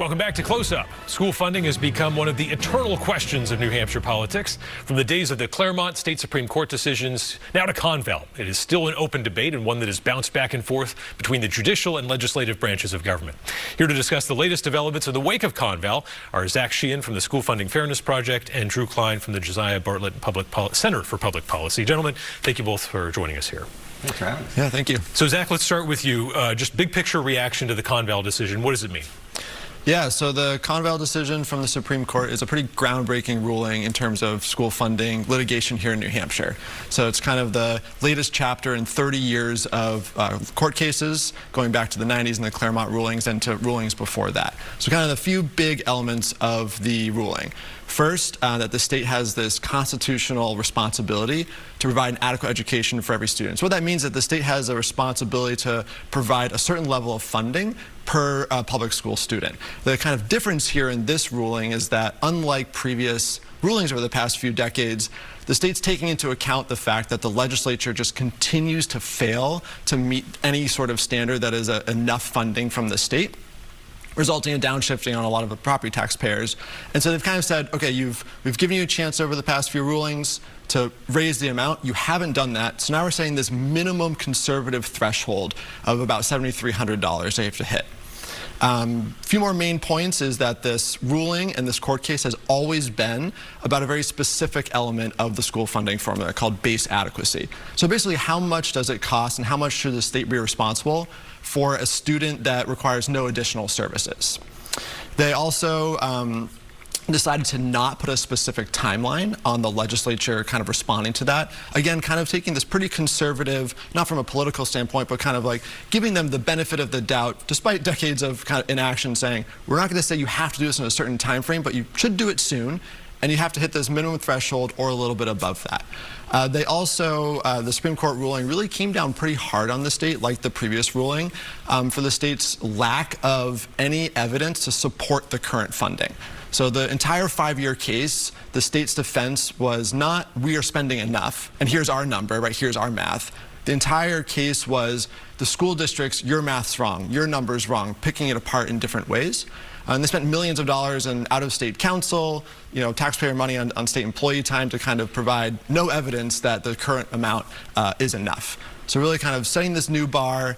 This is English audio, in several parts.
Welcome back to Close Up. School funding has become one of the eternal questions of New Hampshire politics. From the days of the Claremont State Supreme Court decisions, now to Conval. It is still an open debate and one that has bounced back and forth between the judicial and legislative branches of government. Here to discuss the latest developments in the wake of Conval are Zach Sheehan from the School Funding Fairness Project and Drew Klein from the Josiah Bartlett Center for Public Policy. Gentlemen, thank you both for joining us here. Thanks for having us. Yeah, thank you. So Zach, let's start with you. Just big picture reaction to the Conval decision. What does it mean? Yeah, so the Conval decision from the Supreme Court is a pretty groundbreaking ruling in terms of school funding litigation here in New Hampshire. So it's kind of the latest chapter in 30 years of court cases going back to the 90s and the Claremont rulings and to rulings before that. So kind of the few big elements of the ruling. First, that the state has this constitutional responsibility to provide an adequate education for every student. So what that means is that the state has a responsibility to provide a certain level of funding per public school student. The kind of difference here in this ruling is that unlike previous rulings over the past few decades, the state's taking into account the fact that the legislature just continues to fail to meet any sort of standard that is enough funding from the state, resulting in downshifting on a lot of the property taxpayers. And so they've kind of said, okay, we've given you a chance over the past few rulings to raise the amount. You haven't done that. So now we're saying this minimum conservative threshold of about $7,300 they have to hit. A few more main points is that this ruling and this court case has always been about a very specific element of the school funding formula called base adequacy. So basically, how much does it cost and how much should the state be responsible for a student that requires no additional services? They also decided to not put a specific timeline on the legislature kind of responding to that. Again, kind of taking this pretty conservative, not from a political standpoint, but kind of like giving them the benefit of the doubt, despite decades of kind of inaction, saying, we're not going to say you have to do this in a certain time frame, but you should do it soon, and you have to hit this minimum threshold or a little bit above that. They also, the Supreme Court ruling really came down pretty hard on the state, like the previous ruling, for the state's lack of any evidence to support the current funding. So the entire 5-year case, the state's defense was not, we are spending enough, and here's our number, right, here's our math. The entire case was the school districts, your math's wrong, your number's wrong, picking it apart in different ways. And they spent millions of dollars in out-of-state counsel, taxpayer money on state employee time to kind of provide no evidence that the current amount is enough. So really kind of setting this new bar,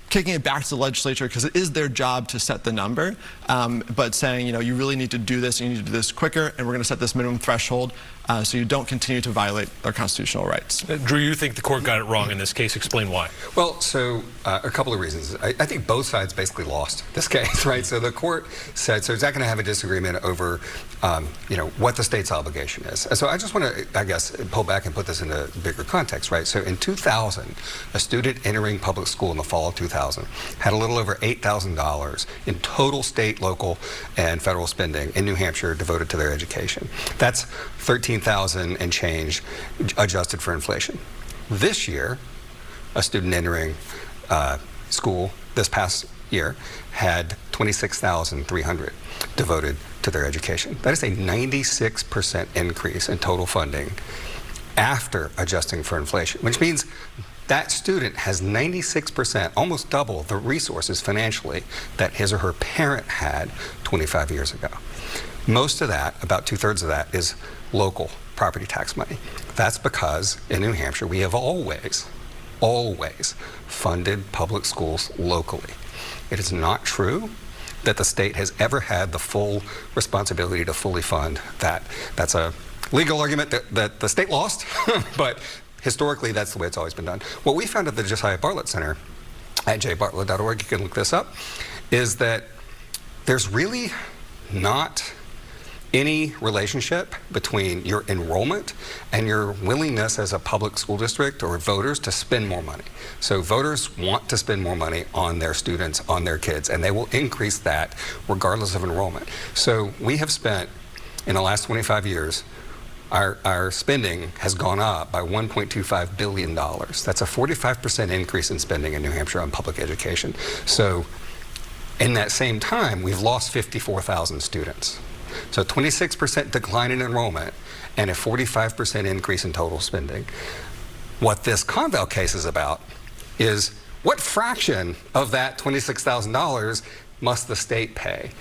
kicking it back to the legislature because it is their job to set the number, but saying, you really need to do this, you need to do this quicker, and we're going to set this minimum threshold so you don't continue to violate our constitutional rights. Drew, you think the court got it wrong in this case. Explain why. Well, so a couple of reasons. I think both sides basically lost this case, right? So the court said, so is that going to have a disagreement over, what the state's obligation is? So I just want to, I guess, pull back and put this in a bigger context, right? So in 2000, a student entering public school in the fall of 2000 had a little over $8,000 in total state, local, and federal spending in New Hampshire devoted to their education. That's $13,000 and change adjusted for inflation. This year, a student entering school this past year had $26,300 devoted to their education. That is a 96% increase in total funding after adjusting for inflation, which means that student has 96%, almost double the resources financially that his or her parent had 25 years ago. Most of that, about 2/3 of that, is local property tax money. That's because in New Hampshire, we have always funded public schools locally. It is not true that the state has ever had the full responsibility to fully fund that. That's a legal argument that the state lost, but historically, that's the way it's always been done. What we found at the Josiah Bartlett Center at jbartlett.org, you can look this up, is that there's really not any relationship between your enrollment and your willingness as a public school district or voters to spend more money. So voters want to spend more money on their students, on their kids, and they will increase that regardless of enrollment. So we have spent, in the last 25 years, our spending has gone up by $1.25 billion. That's a 45% increase in spending in New Hampshire on public education. So in that same time, we've lost 54,000 students. So 26% decline in enrollment and a 45% increase in total spending. What this Conval case is about is what fraction of that $26,000 must the state pay?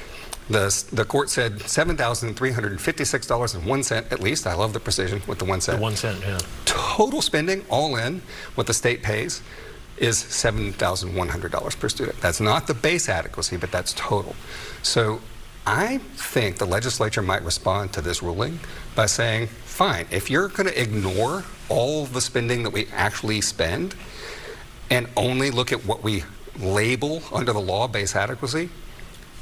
The court said $7,356.01 at least. I love the precision with the 1 cent. The 1 cent, yeah. Total spending, all in, what the state pays, is $7,100 per student. That's not the base adequacy, but that's total. So I think the legislature might respond to this ruling by saying, fine, if you're going to ignore all the spending that we actually spend and only look at what we label under the law base adequacy,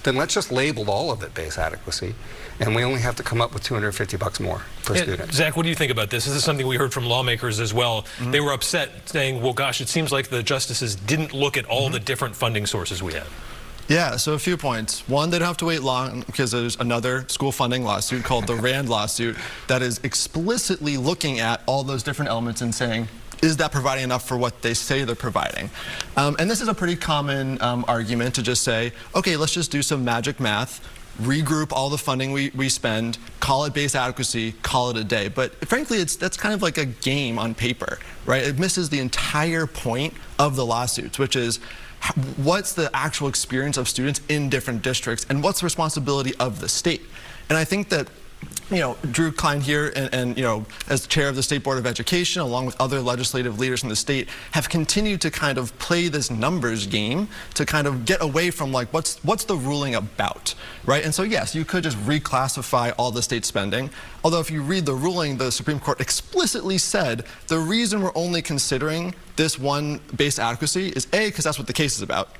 then let's just label all of it base adequacy, and we only have to come up with $250 more per student. Zach, what do you think about this? This is something we heard from lawmakers as well. They were upset, saying, well, gosh, it seems like the justices didn't look at all the different funding sources we have. Yeah, so a few points. One, they don't have to wait long because there's another school funding lawsuit called the Rand lawsuit that is explicitly looking at all those different elements and saying, is that providing enough for what they say they're providing? And this is a pretty common argument to just say, okay, let's just do some magic math, regroup all the funding we spend, call it base adequacy, call it a day. But frankly, that's kind of like a game on paper, right? It misses the entire point of the lawsuits, which is what's the actual experience of students in different districts and what's the responsibility of the state? And I think that, you know, Drew Klein here and you know, as chair of the State Board of Education, along with other legislative leaders in the state, have continued to kind of play this numbers game to kind of get away from like, what's the ruling about, right? And so yes, you could just reclassify all the state spending. Although if you read the ruling, the Supreme Court explicitly said the reason we're only considering this one base adequacy is A, because that's what the case is about.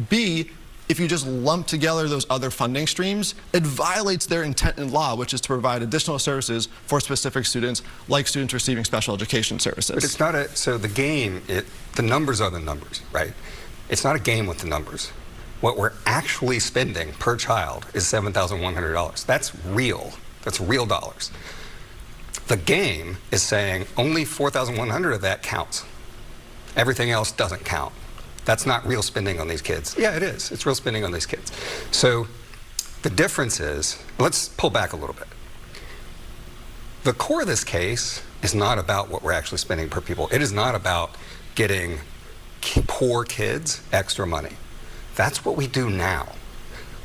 B, if you just lump together those other funding streams, it violates their intent in law, which is to provide additional services for specific students, like students receiving special education services. But it's not a, so the game, the numbers are the numbers, right? It's not a game with the numbers. What we're actually spending per child is $7,100. That's real dollars. The game is saying only $4,100 of that counts. Everything else doesn't count. That's not real spending on these kids. Yeah, it is. It's real spending on these kids. So the difference is, let's pull back a little bit. The core of this case is not about what we're actually spending per pupil. It is not about getting poor kids extra money. That's what we do now.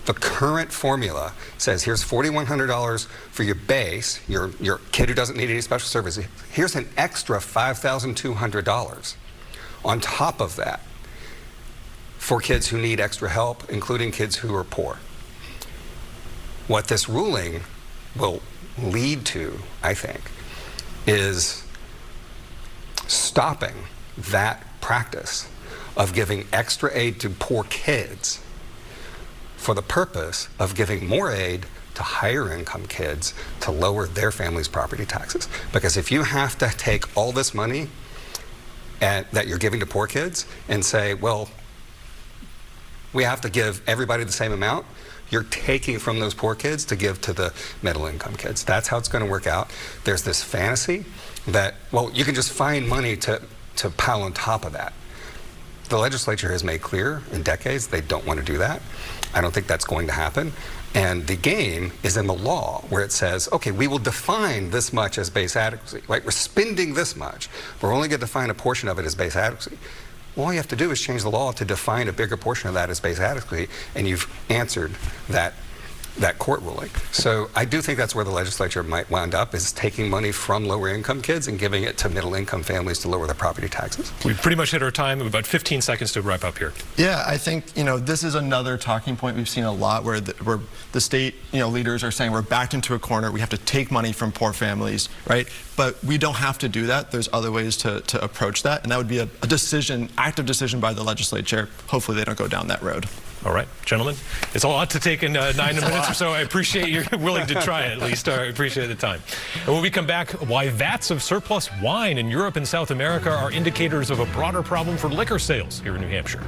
The current formula says here's $4,100 for your base, your kid who doesn't need any special services. Here's an extra $5,200 on top of that for kids who need extra help, including kids who are poor. What this ruling will lead to, I think, is stopping that practice of giving extra aid to poor kids for the purpose of giving more aid to higher income kids to lower their families' property taxes. Because if you have to take all this money that you're giving to poor kids and say, well, we have to give everybody the same amount, you're taking from those poor kids to give to the middle income kids. That's how it's going to work out. There's this fantasy that, well, you can just find money to pile on top of that. The legislature has made clear in decades they don't want to do that. I don't think that's going to happen. And the game is in the law where it says, okay, we will define this much as base adequacy, right? We're spending this much. We're only going to define a portion of it as base adequacy. All you have to do is change the law to define a bigger portion of that as base adequacy, and you've answered that court ruling. So I do think that's where the legislature might wind up, is taking money from lower income kids and giving it to middle income families to lower their property taxes. We've pretty much hit our time. About 15 seconds to wrap up here. Yeah, I think, you know, this is another talking point we've seen a lot where the state, you know, leaders are saying we're backed into a corner. We have to take money from poor families, right? But we don't have to do that. There's other ways to approach that, and that would be a decision, active decision by the legislature. Hopefully they don't go down that road. All right, gentlemen, it's a lot to take in 9 minutes or so. I appreciate you're willing to try it, at least. I appreciate the time. And when we come back, why vats of surplus wine in Europe and South America are indicators of a broader problem for liquor sales here in New Hampshire.